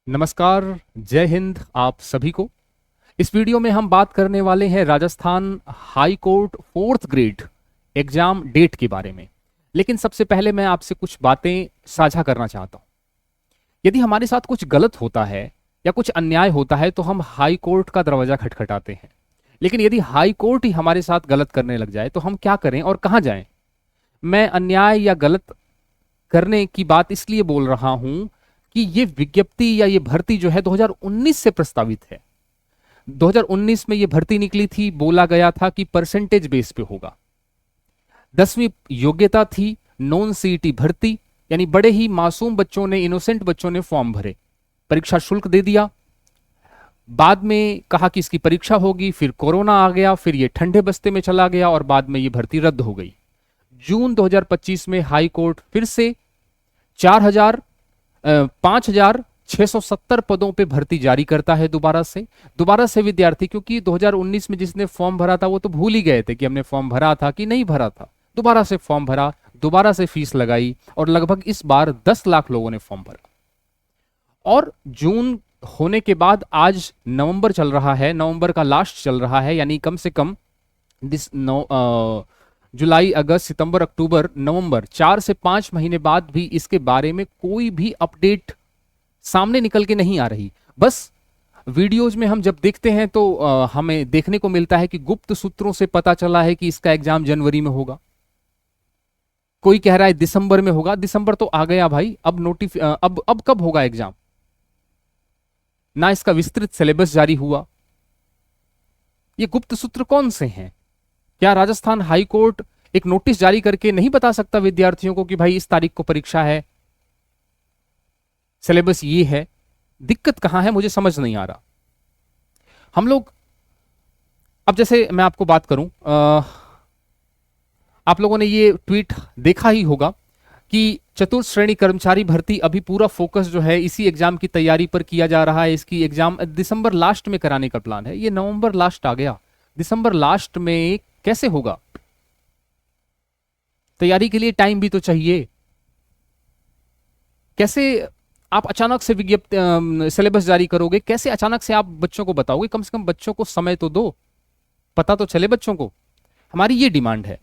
नमस्कार। जय हिंद आप सभी को। इस वीडियो में हम बात करने वाले हैं Rajasthan high court fourth grade exam date के बारे में। लेकिन सबसे पहले मैं आपसे कुछ बातें साझा करना चाहता हूं। यदि हमारे साथ कुछ गलत होता है या कुछ अन्याय होता है तो हम हाई कोर्ट का दरवाजा खटखटाते हैं। लेकिन यदि हाई कोर्ट ही हमारे साथ गलत करने लग जाए तो हम क्या करें और कहां जाएं। मैं अन्याय या गलत करने की बात इसलिए बोल रहा हूं कि ये विज्ञप्ति या ये भर्ती जो है 2019 से प्रस्तावित है। 2019 में ये भर्ती निकली थी, बोला गया था कि परसेंटेज बेस पे होगा। 10वीं योग्यता थी, नॉन सीईटी भर्ती, यानी बड़े ही मासूम बच्चों ने, इनोसेंट बच्चों ने फॉर्म भरे, परीक्षा शुल्क दे दिया। बाद में कहा कि इसकी परीक्षा होगी, फिर कोरोना आ गया, फिर ये ठंडे बस्ते में चला गया और बाद में ये भर्ती रद्द हो गई। जून 2025 में हाई कोर्ट फिर से 5,670 पदों पे भर्ती जारी करता है दोबारा से विद्यार्थी, क्योंकि 2019 में जिसने फॉर्म भरा था वो तो भूल ही गए थे कि हमने फॉर्म भरा था कि नहीं भरा था। दोबारा से फॉर्म भरा, दोबारा से फीस लगाई और लगभग इस बार 10 लाख लोगों ने फॉर्म भरा। और जून होने के बाद आज नवंबर चल रहा है, नवंबर का लास्ट चल रहा है, यानी कम से कम जुलाई, अगस्त, सितंबर, अक्टूबर, नवंबर, 4 से 5 महीने बाद भी इसके बारे में कोई भी अपडेट सामने निकल के नहीं आ रही। बस वीडियोज में हम जब देखते हैं तो हमें देखने को मिलता है कि गुप्त सूत्रों से पता चला है कि इसका एग्जाम जनवरी में होगा, कोई कह रहा है दिसंबर में होगा। दिसंबर तो आ गया भाई, अब कब होगा एग्जाम? ना इसका विस्तृत सिलेबस जारी हुआ। ये गुप्त सूत्र कौन से हैं? क्या राजस्थान हाई कोर्ट एक नोटिस जारी करके नहीं बता सकता विद्यार्थियों को कि भाई इस तारीख को परीक्षा है, सिलेबस ये है? दिक्कत कहां है मुझे समझ नहीं आ रहा। हम लोग, अब जैसे मैं आपको बात करूं, आप लोगों ने ये ट्वीट देखा ही होगा कि चतुर्थ श्रेणी कर्मचारी भर्ती अभी पूरा फोकस जो है इसी एग्जाम की तैयारी पर किया जा रहा है। इसकी एग्जाम दिसंबर लास्ट में कराने का प्लान है। ये नवंबर लास्ट आ गया, दिसंबर लास्ट में कैसे होगा? तैयारी के लिए टाइम भी तो चाहिए। कैसे आप अचानक से विज्ञप्ति सिलेबस जारी करोगे? कैसे अचानक से आप बच्चों को बताओगे? कम से कम बच्चों को समय तो दो, पता तो चले बच्चों को। हमारी ये डिमांड है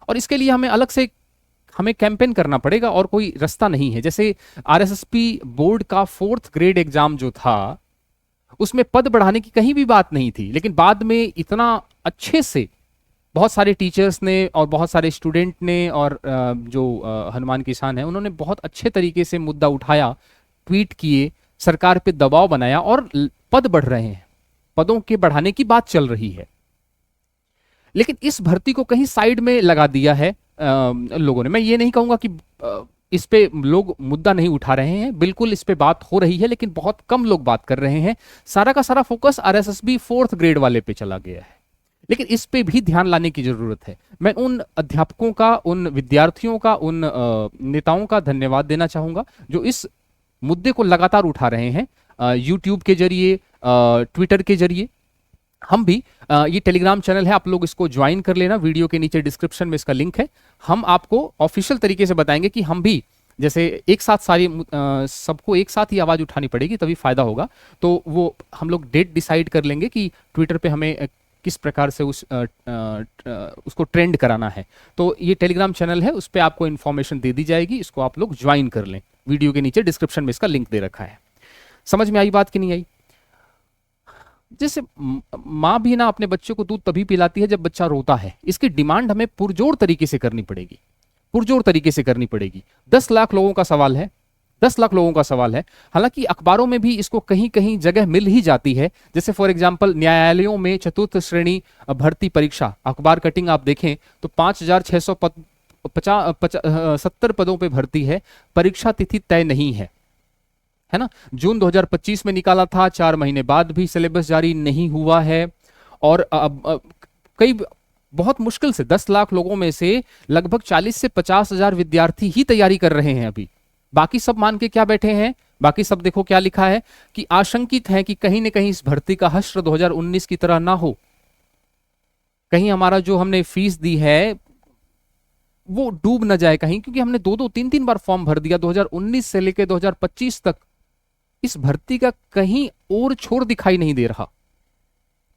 और इसके लिए हमें अलग से हमें कैंपेन करना पड़ेगा और कोई रास्ता नहीं है। जैसे आरएसएसपी बोर्ड का फोर्थ ग्रेड एग्जाम जो था उसमें पद बढ़ाने की कहीं भी बात नहीं थी, लेकिन बाद में इतना अच्छे से बहुत सारे टीचर्स ने और बहुत सारे स्टूडेंट ने और जो हनुमान किसान है उन्होंने बहुत अच्छे तरीके से मुद्दा उठाया, ट्वीट किए, सरकार पे दबाव बनाया और पद बढ़ रहे हैं, पदों के बढ़ाने की बात चल रही है। लेकिन इस भर्ती को कहीं साइड में लगा दिया है लोगों ने। मैं ये नहीं कहूंगा कि इस पे लोग मुद्दा नहीं उठा रहे हैं, बिल्कुल इस पे बात हो रही है, लेकिन बहुत कम लोग बात कर रहे हैं। सारा का सारा फोकस आरएसएसबी फोर्थ ग्रेड वाले पे चला गया है। लेकिन इस पे भी ध्यान लाने की जरूरत है। मैं उन अध्यापकों का, उन विद्यार्थियों का, उन नेताओं का धन्यवाद देना चाहूंगा जो इस मुद्दे को लगातार उठा रहे हैं, यूट्यूब के जरिए, ट्विटर के जरिए। हम भी, ये टेलीग्राम चैनल है, आप लोग इसको ज्वाइन कर लेना, वीडियो के नीचे डिस्क्रिप्शन में इसका लिंक है। हम आपको ऑफिशियल तरीके से बताएंगे कि हम भी, जैसे एक साथ सारी सबको एक साथ ही आवाज उठानी पड़ेगी तभी फायदा होगा। तो वो हम लोग डेट डिसाइड कर लेंगे कि ट्विटर पे हमें किस प्रकार से उसको ट्रेंड कराना है। तो ये टेलीग्राम चैनल है, उस पर आपको इन्फॉर्मेशन दे दी जाएगी, इसको आप लोग ज्वाइन कर लें। वीडियो के नीचे डिस्क्रिप्शन में इसका लिंक दे रखा है। समझ में आई बात कि नहीं आई? जैसे माँ भी ना अपने बच्चे को दूध तभी पिलाती है जब बच्चा रोता है। इसकी डिमांड हमें पुरजोर तरीके से करनी पड़ेगी, पुरजोर तरीके से करनी पड़ेगी। 10 लाख लोगों का सवाल है, 10 लाख लोगों का सवाल है। हालांकि अखबारों में भी इसको कहीं कहीं जगह मिल ही जाती है। जैसे फॉर एग्जांपल न्यायालयों में चतुर्थ श्रेणी भर्ती परीक्षा, अखबार कटिंग आप देखें तो 5,670 पदों पे भर्ती है, परीक्षा तिथि तय नहीं है ना। जून 2025 में निकाला था, 4 महीने बाद भी सिलेबस जारी नहीं हुआ है। और कई, बहुत मुश्किल से 10 लाख लोगों में से लगभग 40 से 50 हजार विद्यार्थी ही तैयारी कर रहे हैं अभी। बाकी सब मान के क्या बैठे हैं? बाकी सब देखो क्या लिखा है कि आशंकित है कि कहीं ना कहीं इस भर्ती का हश्र 2019 की तरह ना हो, कहीं हमारा जो हमने फीस दी है वो डूब न जाए कहीं, क्योंकि हमने 2-2 3-3 बार फॉर्म भर दिया 2019 से लेकर 2025 तक। इस भर्ती का कहीं और छोर दिखाई नहीं दे रहा।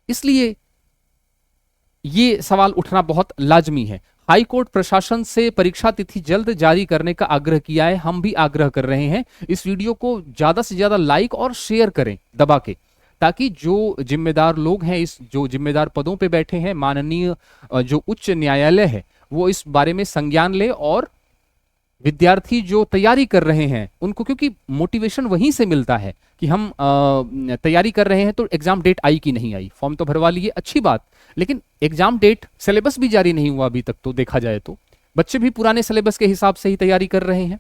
इसलिए ये सवाल उठना बहुत लाजमी है। हाई कोर्ट प्रशासन से परीक्षा तिथि जल्द जारी करने का आग्रह किया है। हम भी आग्रह कर रहे हैं, इस वीडियो को ज्यादा से ज्यादा लाइक और शेयर करें दबा के, ताकि जो जिम्मेदार लोग हैं, इस जो जिम्मेदार पदों पे बैठे हैं, माननीय जो उच्च न्यायालय है, वो इस बारे में संज्ञान ले और विद्यार्थी जो तैयारी कर रहे हैं उनको, क्योंकि मोटिवेशन वहीं से मिलता है कि हम तैयारी कर रहे हैं तो एग्जाम डेट आई कि नहीं आई, फॉर्म तो भरवा लिए, अच्छी बात, लेकिन एग्जाम डेट, सिलेबस भी जारी नहीं हुआ अभी तक, तो देखा जाए तो बच्चे भी पुराने सिलेबस के हिसाब से ही तैयारी कर रहे हैं।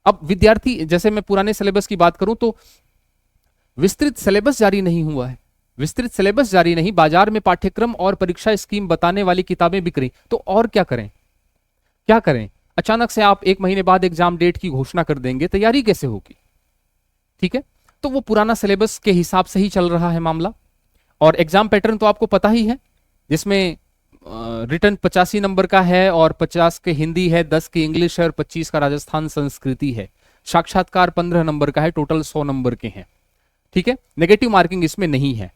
अब विद्यार्थी, जैसे मैं पुराने सिलेबस की बात करूं तो विस्तृत सिलेबस जारी नहीं हुआ है, विस्तृत सिलेबस जारी नहीं, बाजार में पाठ्यक्रम और परीक्षा स्कीम बताने वाली किताबें बिक रही, तो और क्या करें, क्या करें? अचानक से आप 1 महीने बाद एग्जाम डेट की घोषणा कर देंगे, तैयारी कैसे होगी? ठीक है, तो वो पुराना सिलेबस के हिसाब से ही चल रहा है मामला। और एग्जाम पैटर्न तो आपको पता ही है, जिसमें रिटर्न 85 नंबर का है और 50 के हिंदी है, 10 की इंग्लिश है और 25 का राजस्थान संस्कृति है। साक्षात्कार 15 नंबर का है, टोटल 100 नंबर के हैं। ठीक है, नेगेटिव मार्किंग इसमें नहीं है,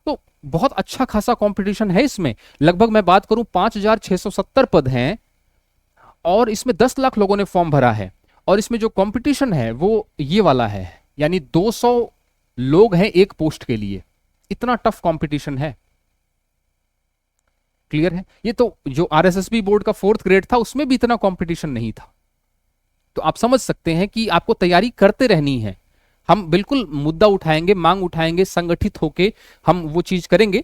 तो बहुत अच्छा खासा कंपटीशन है इसमें। लगभग मैं बात करूं 5670 पद हैं और इसमें 10 लाख लोगों ने फॉर्म भरा है, और इसमें जो कंपटीशन है वो ये वाला है, यानी 200 लोग हैं एक पोस्ट के लिए, इतना टफ कंपटीशन है। क्लियर है? ये तो जो आरएसएसबी बोर्ड का 4th ग्रेड था उसमें भी इतना कंपटीशन नहीं था, तो आप समझ सकते हैं कि आपको तैयारी करते रहनी है। हम बिल्कुल मुद्दा उठाएंगे, मांग उठाएंगे, संगठित होके हम वो चीज करेंगे।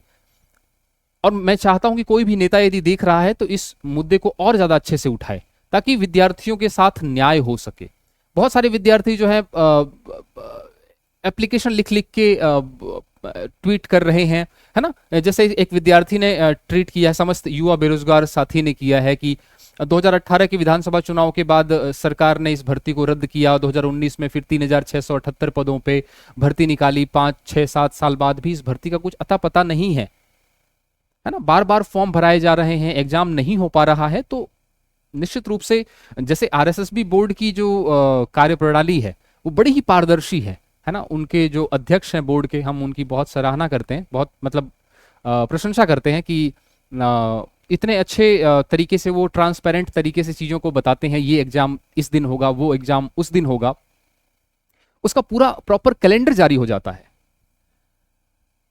और मैं चाहता हूं कि कोई भी नेता यदि देख रहा है तो इस मुद्दे को और ज्यादा अच्छे से उठाए, ताकि विद्यार्थियों के साथ न्याय हो सके। बहुत सारे विद्यार्थी जो है एप्लीकेशन लिख लिख के ट्वीट कर रहे हैं, है ना। जैसे एक विद्यार्थी ने ट्वीट किया है, समस्त युवा बेरोजगार साथी ने किया है कि 2018 के विधानसभा चुनाव के बाद सरकार ने इस भर्ती को रद्द किया, 2019 में फिर 3678 पदों पे भर्ती निकाली, 5, 6, 7 साल बाद भी इस भर्ती का कुछ अता पता नहीं है ना। बार बार फॉर्म भराए जा रहे हैं, एग्जाम नहीं हो पा रहा है। तो निश्चित रूप से जैसे आरएसएसबी बोर्ड की जो कार्यप्रणाली है वो बड़ी ही पारदर्शी है ना। उनके जो अध्यक्ष हैं बोर्ड के, हम उनकी बहुत सराहना करते हैं, बहुत मतलब प्रशंसा करते हैं कि इतने अच्छे तरीके से वो ट्रांसपेरेंट तरीके से चीजों को बताते हैं। ये एग्जाम इस दिन होगा, वो एग्जाम उस दिन होगा, उसका पूरा प्रॉपर कैलेंडर जारी हो जाता है।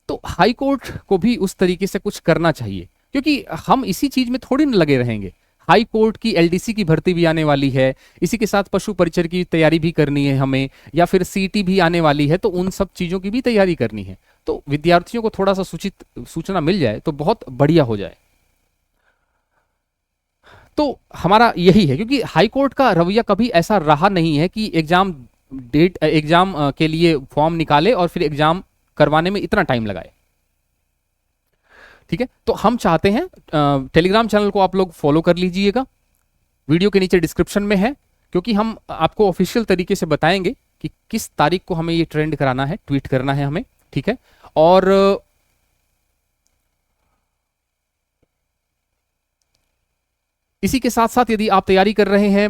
तो हाई कोर्ट को भी उस तरीके से कुछ करना चाहिए, क्योंकि हम इसी चीज में थोड़ी न लगे रहेंगे। हाई कोर्ट की एलडीसी की भर्ती भी आने वाली है, इसी के साथ पशु परिचर की तैयारी भी करनी है हमें, या फिर सीटी भी आने वाली है, तो उन सब चीजों की भी तैयारी करनी है। तो विद्यार्थियों को थोड़ा सा सूचना मिल जाए तो बहुत बढ़िया हो जाए। तो हमारा यही है, क्योंकि हाई कोर्ट का रवैया कभी ऐसा रहा नहीं है कि एग्जाम के लिए फॉर्म निकाले और फिर एग्जाम करवाने में इतना टाइम लगाए। ठीक है, तो हम चाहते हैं टेलीग्राम चैनल को आप लोग फॉलो कर लीजिएगा, वीडियो के नीचे डिस्क्रिप्शन में है, क्योंकि हम आपको ऑफिशियल तरीके से बताएंगे कि किस तारीख को हमें ये ट्रेंड कराना है, ट्वीट करना है हमें। ठीक है, और इसी के साथ साथ यदि आप तैयारी कर रहे हैं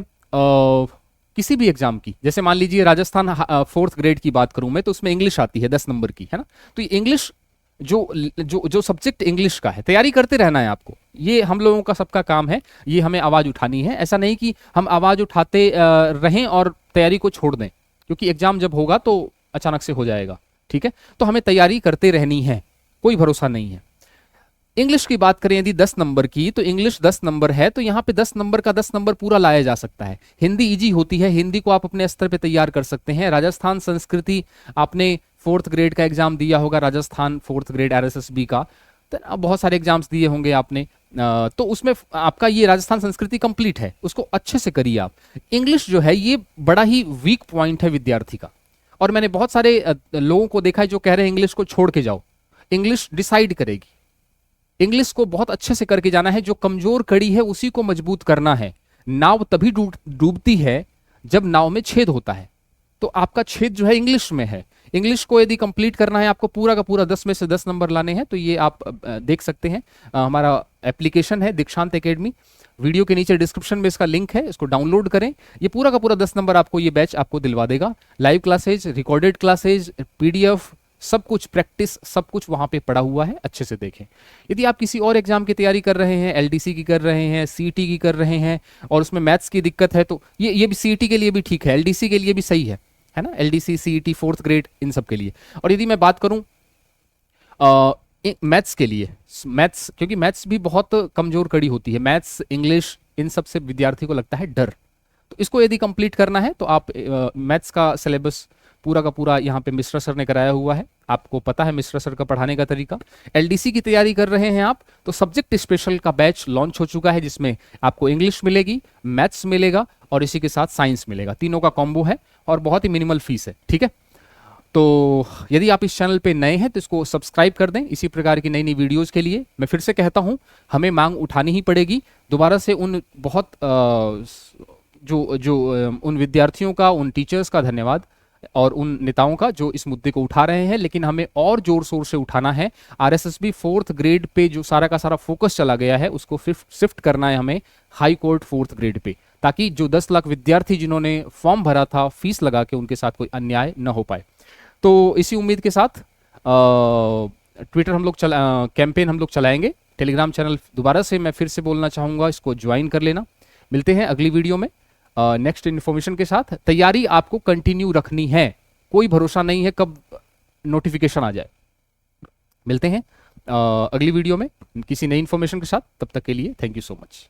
किसी भी एग्जाम की, जैसे मान लीजिए राजस्थान 4th ग्रेड की बात करूं मैं, तो उसमें इंग्लिश आती है 10 नंबर की, है ना। तो इंग्लिश जो जो जो सब्जेक्ट इंग्लिश का है, तैयारी करते रहना है आपको। ये हम लोगों का सबका काम है, ये हमें आवाज उठानी है। ऐसा नहीं कि हम आवाज उठाते रहें और तैयारी को छोड़ दें, क्योंकि एग्जाम जब होगा तो अचानक से हो जाएगा। ठीक है, तो हमें तैयारी करते रहनी है, कोई भरोसा नहीं है। इंग्लिश की बात करें यदि 10 नंबर की, तो इंग्लिश 10 नंबर है, तो यहाँ पे 10 नंबर का 10 नंबर पूरा लाया जा सकता है। हिंदी इजी होती है, हिंदी को आप अपने स्तर पे तैयार कर सकते हैं। राजस्थान संस्कृति, आपने 4th ग्रेड का एग्जाम दिया होगा, राजस्थान 4th ग्रेड आरएसएसबी का, तो बहुत सारे एग्जाम्स दिए होंगे आपने, तो उसमें आपका ये राजस्थान संस्कृति कंप्लीट है, उसको अच्छे से करिए आप। इंग्लिश जो है ये बड़ा ही वीक पॉइंट है विद्यार्थी का, और मैंने बहुत सारे लोगों को देखा है जो कह रहे हैं इंग्लिश को छोड़ के जाओ। इंग्लिश डिसाइड करेगी, इंग्लिश को बहुत अच्छे से करके जाना है। जो कमजोर कड़ी है उसी को मजबूत करना है। नाव तभी डूबती है जब नाव में छेद होता है, तो आपका छेद जो है इंग्लिश में है। इंग्लिश को यदि कंप्लीट करना है, आपको पूरा का पूरा 10 में से 10 नंबर लाने हैं, तो ये आप देख सकते हैं, हमारा एप्लीकेशन है दीक्षांत एकेडमी, वीडियो के नीचे डिस्क्रिप्शन में इसका लिंक है, इसको डाउनलोड करें। ये पूरा का पूरा 10 नंबर आपको ये बैच आपको दिलवा देगा। Live classes, recorded classes, PDF, सब कुछ प्रैक्टिस, सब कुछ वहां पे पड़ा हुआ है, अच्छे से देखें। यदि आप किसी और एग्जाम की तैयारी कर रहे हैं, एलडीसी की कर रहे हैं, सीईटी की कर रहे हैं और उसमें मैथ्स की दिक्कत है, तो ये भी सीईटी के लिए भी ठीक है, एलडीसी के लिए भी सही है ना, एलडीसी, सीईटी, 4th ग्रेड, इन सब के लिए। और यदि मैं बात करूं मैथ्स के लिए, मैथ्स, क्योंकि मैथ्स भी बहुत कमजोर कड़ी होती है, मैथ्स, इंग्लिश, इन सब से विद्यार्थी को लगता है डर। तो इसको यदि कंप्लीट करना है तो आप मैथ्स का सिलेबस पूरा का पूरा यहाँ पे मिश्रा सर ने कराया हुआ है, आपको पता है मिश्रा सर का पढ़ाने का तरीका। एलडीसी की तैयारी कर रहे हैं आप, तो सब्जेक्ट स्पेशल का बैच लॉन्च हो चुका है, जिसमें आपको इंग्लिश मिलेगी, मैथ्स मिलेगा और इसी के साथ साइंस मिलेगा, तीनों का कॉम्बो है और बहुत ही मिनिमल फीस है, ठीक है। तो यदि आप इस चैनल पे नए हैं तो इसको सब्सक्राइब कर दें, इसी प्रकार की नई नई वीडियोस के लिए। मैं फिर से कहता हूं, हमें मांग उठानी ही पड़ेगी दोबारा से। उन बहुत उन विद्यार्थियों का, उन टीचर्स का धन्यवाद और उन नेताओं का जो इस मुद्दे को उठा रहे हैं, लेकिन हमें और जोर शोर से उठाना है। आरएसएसबी 4th ग्रेड पे जो सारा का सारा फोकस चला गया है, उसको शिफ्ट करना है हमें high court 4th grade pay, ताकि जो 10 लाख विद्यार्थी जिन्होंने फॉर्म भरा था फीस लगा के, उनके साथ कोई अन्याय न हो पाए। तो इसी उम्मीद के साथ ट्विटर हम लोग कैंपेन हम लोग चलाएंगे। टेलीग्राम चैनल दोबारा से मैं फिर से बोलना चाहूँगा, इसको ज्वाइन कर लेना। मिलते हैं अगली वीडियो में नेक्स्ट इन्फॉर्मेशन के साथ। तैयारी आपको कंटिन्यू रखनी है, कोई भरोसा नहीं है कब नोटिफिकेशन आ जाए। मिलते हैं अगली वीडियो में किसी नई इन्फॉर्मेशन के साथ, तब तक के लिए थैंक यू सो मच।